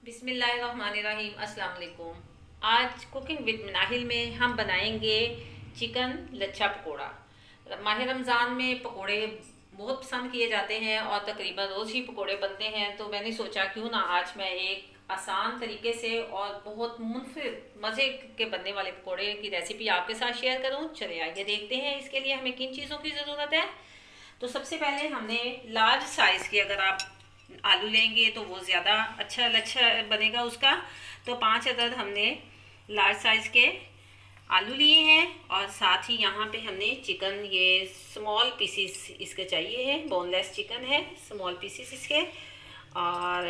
बिस्मिल्लाहिर्रहमानिर्रहीम। अस्सलाम वालेकुम। आज कुकिंग विद मिनाहिल में हम बनाएंगे चिकन लच्छा पकोड़ा। माह रमज़ान में पकोड़े बहुत पसंद किए जाते हैं और तकरीबन रोज़ ही पकोड़े बनते हैं, तो मैंने सोचा क्यों ना आज मैं एक आसान तरीके से और बहुत मुनफरिद मज़े के बनने वाले पकोड़े की रेसिपी आपके साथ शेयर करूं। चले आइए देखते हैं इसके लिए हमें किन चीज़ों की ज़रूरत है। तो सबसे पहले हमने लार्ज साइज़ की, अगर आप आलू लेंगे तो वो ज़्यादा अच्छा बनेगा उसका, तो 5 अदद हमने लार्ज साइज़ के आलू लिए हैं। और साथ ही यहाँ पे हमने चिकन, ये स्मॉल पीसीस इसके चाहिए है, बोनलेस चिकन है, स्मॉल पीसीस इसके। और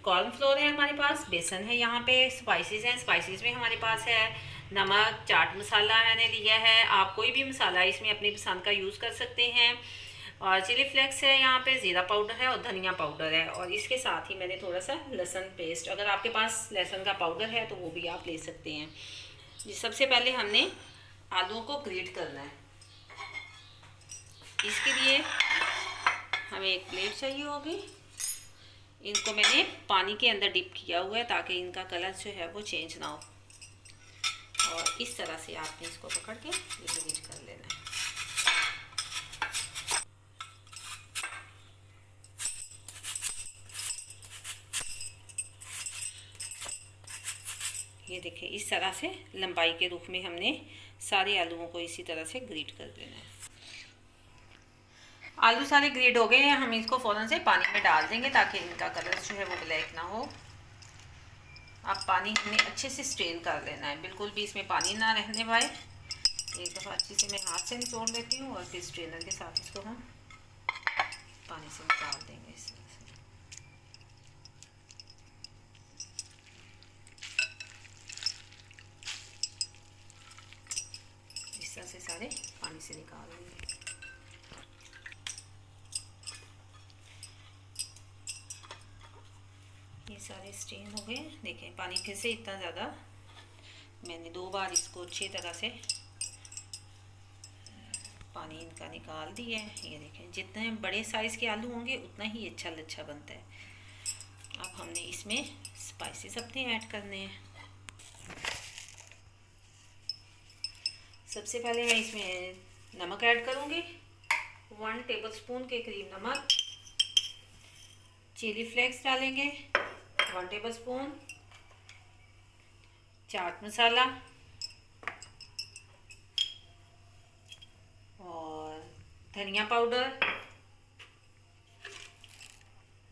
कॉर्नफ्लोर है हमारे पास, बेसन है, यहाँ पे स्पाइसेस हैं, स्पाइसेस में हमारे पास है नमक, चाट मसाला मैंने लिया है, आप कोई भी मसाला इसमें अपनी पसंद का यूज़ कर सकते हैं। और चिली फ्लेक्स है, यहाँ पे ज़ीरा पाउडर है और धनिया पाउडर है। और इसके साथ ही मैंने थोड़ा सा लहसुन पेस्ट, अगर आपके पास लहसुन का पाउडर है तो वो भी आप ले सकते हैं। जी, सबसे पहले हमने आलूओं को ग्रेट करना है। इसके लिए हमें एक प्लेट चाहिए होगी। इनको मैंने पानी के अंदर डिप किया हुआ है ताकि इनका कलर जो है वो चेंज ना हो। और इस तरह से आपने इसको पकड़ के ग्रेट कर लेना है। ये देखिए, इस तरह से लंबाई के रूप में हमने सारे आलूओं को इसी तरह से ग्रेट कर देना है। आलू सारे ग्रेट हो गए हैं, हम इसको फ़ौरन से पानी में डाल देंगे ताकि इनका कलर जो है वो ब्लैक ना हो। अब पानी हमने अच्छे से स्ट्रेन कर लेना है, बिल्कुल भी इसमें पानी ना रहने पाए। एक दफ़ा अच्छे से मैं हाथ से निचोड़ लेती हूँ और फिर स्ट्रेनर के साथ इसको हम पानी से निकाल देंगे इस तरह से। इस तरह से सारे पानी से निकाल देंगे। ये सारे स्ट्रेन हो गए, देखें पानी फिर से इतना ज़्यादा, मैंने 2 बार इसको अच्छी तरह से पानी इनका निकाल दिया है। ये देखें, जितने बड़े साइज़ के आलू होंगे उतना ही अच्छा लच्छा बनता है। अब हमने इसमें स्पाइसेस अपने ऐड करने हैं। सबसे पहले मैं इसमें नमक ऐड करूँगी, 1 टेबलस्पून के करीब नमक। चिली फ्लेक्स डालेंगे 1 टेबलस्पून। चाट मसाला और धनिया पाउडर,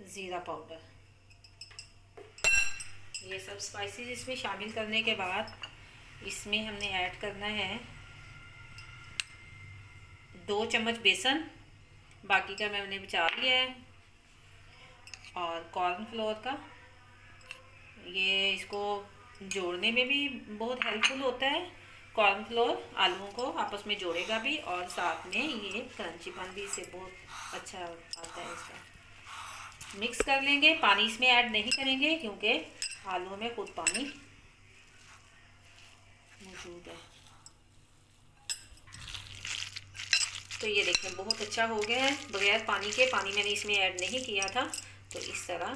ज़ीरा पाउडर, ये सब स्पाइसेस इसमें शामिल करने के बाद इसमें हमने ऐड करना है 2 चम्मच बेसन, बाकी का मैंने बचा लिया है। और कॉर्नफ्लोर का, ये इसको जोड़ने में भी बहुत हेल्पफुल होता है। कॉर्नफ्लोर आलूओं को आपस में जोड़ेगा भी और साथ में ये क्रंचीपन भी इससे बहुत अच्छा आता है। इसका मिक्स कर लेंगे, पानी इसमें ऐड नहीं करेंगे क्योंकि आलूओं में खुद पानी मौजूद है। तो ये देखें बहुत अच्छा हो गया है बगैर पानी के, पानी मैंने इसमें ऐड नहीं किया था। तो इस तरह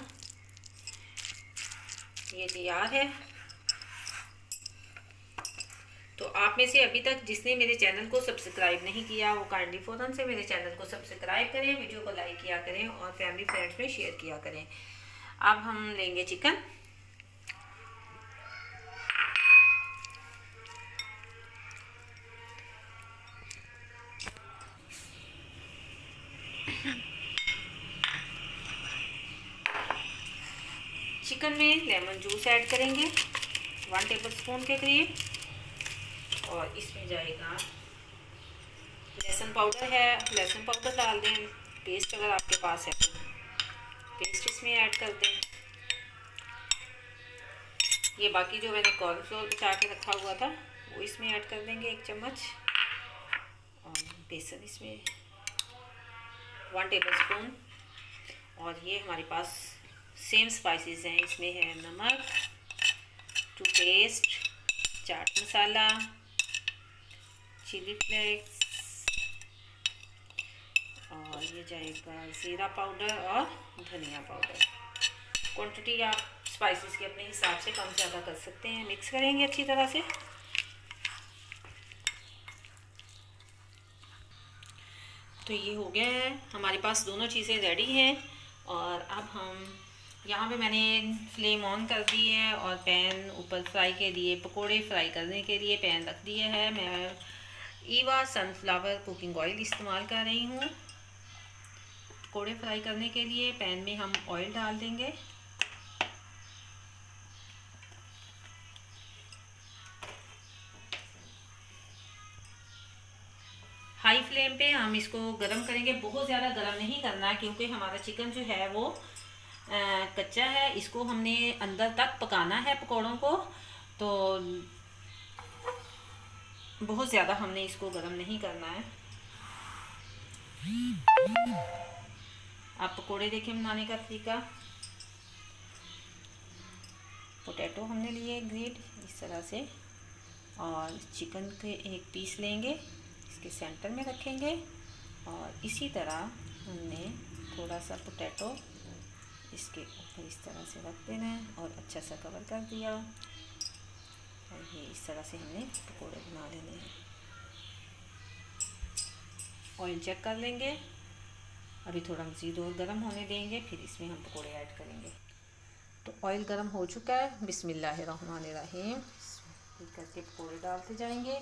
ये तैयार है। तो आप में से अभी तक जिसने मेरे चैनल को सब्सक्राइब नहीं किया वो काइंडली फ़ौरन से मेरे चैनल को सब्सक्राइब करें, वीडियो को लाइक किया करें और फैमिली फ्रेंड्स में शेयर किया करें। अब हम लेंगे चिकन। चिकन में लेमन जूस ऐड करेंगे 1 टेबलस्पून के करीब। और इसमें जाएगा लहसुन पाउडर है, लहसुन पाउडर डाल दें, पेस्ट अगर आपके पास है तो पेस्ट इसमें ऐड कर दें। ये बाकी जो मैंने कॉर्नफ्लोर बचा के रखा हुआ था वो इसमें ऐड कर देंगे 1 चम्मच। और बेसन इसमें 1 टेबलस्पून। और ये हमारे पास सेम स्पाइसेस हैं, इसमें है नमक to taste, chaat masala, chilli flakes, और ये जाएगा ज़ीरा पाउडर और धनिया पाउडर। क्वांटिटी आप स्पाइसेस के अपने हिसाब से कम ज़्यादा कर सकते हैं। मिक्स करेंगे अच्छी तरह से। तो ये हो गया है, हमारे पास दोनों चीज़ें रेडी हैं। और अब हम यहाँ पे मैंने फ्लेम ऑन कर दी है और पैन ऊपर फ्राई के लिए, पकोड़े फ्राई करने के लिए पैन रख दिया है। मैं ईवा सनफ्लावर कुकिंग ऑयल इस्तेमाल कर रही हूँ। पकोड़े फ्राई करने के लिए पैन में हम ऑयल डाल देंगे। हाई फ्लेम पे हम इसको गरम करेंगे, बहुत ज़्यादा गरम नहीं करना क्योंकि हमारा चिकन जो है वो कच्चा है। इसको हमने अंदर तक पकाना है पकौड़ों को, तो बहुत ज़्यादा हमने इसको गरम नहीं करना है। आप पकोड़े देखें बनाने का तरीका। पोटैटो हमने लिए ग्रेट इस तरह से, और चिकन के एक पीस लेंगे, इसके सेंटर में रखेंगे और इसी तरह हमने थोड़ा सा पोटैटो इसके ऊपर इस तरह से रख देना है और अच्छा सा कवर कर दिया। और ये इस तरह से हमने पकोड़े बना लेने हैं। ऑयल चेक कर लेंगे, अभी थोड़ा मज़ीद और गर्म होने देंगे, फिर इसमें हम पकोड़े ऐड करेंगे। तो ऑयल गर्म हो चुका है, बिस्मिल्लाहिर्रहमानिर्रहीम। इसमें करके पकोड़े डालते जाएंगे।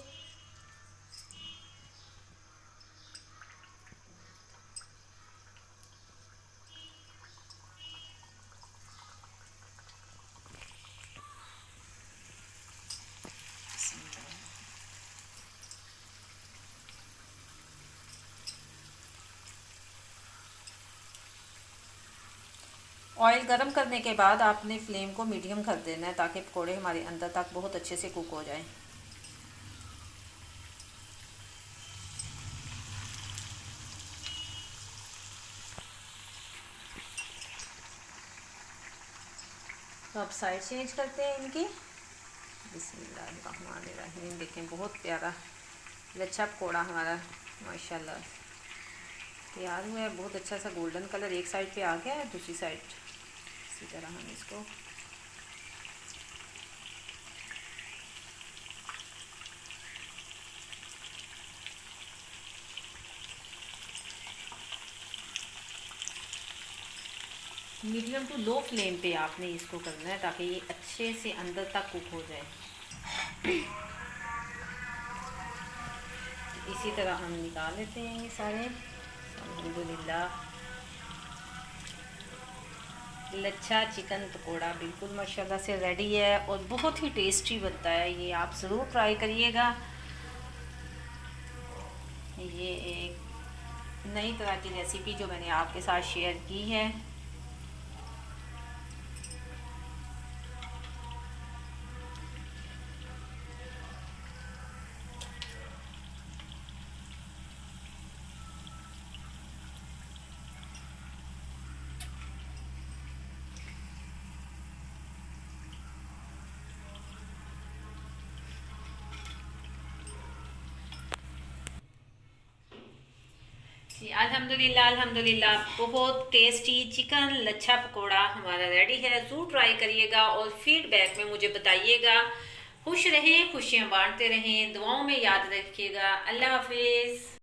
ऑयल गरम करने के बाद आपने फ्लेम को मीडियम कर देना है ताकि पकोड़े हमारे अंदर तक बहुत अच्छे से कुक हो जाएं। तो अब साइड चेंज करते हैं इनकी। बिस्मिल्लाहिर्रहमानिर्रहीम। देखें बहुत प्यारा लच्छा पकोड़ा हमारा माशाल्लाह तैयार हुआ है। बहुत अच्छा सा गोल्डन कलर एक साइड पे आ गया है, दूसरी साइड इसी तरह हम इसको मीडियम टू लो फ्लेम पे आपने इसको करना है ताकि ये अच्छे से अंदर तक कुक हो जाए। इसी तरह हम निकाल लेते हैं ये सारे। अल्हम्दुलिल्लाह लच्छा चिकन पकोड़ा बिल्कुल माशाल्लाह से रेडी है और बहुत ही टेस्टी बनता है। ये आप ज़रूर ट्राई करिएगा। ये एक नई तरह की रेसिपी जो मैंने आपके साथ शेयर की है। जी अल्हम्दुलिल्लाह अल्हम्दुलिल्लाह बहुत टेस्टी चिकन लच्छा पकोड़ा हमारा रेडी है। ज़रूर ट्राई करिएगा और फीडबैक में मुझे बताइएगा। खुश रहें, खुशियाँ बांटते रहें, दुआओं में याद रखिएगा। अल्लाह हाफिज़।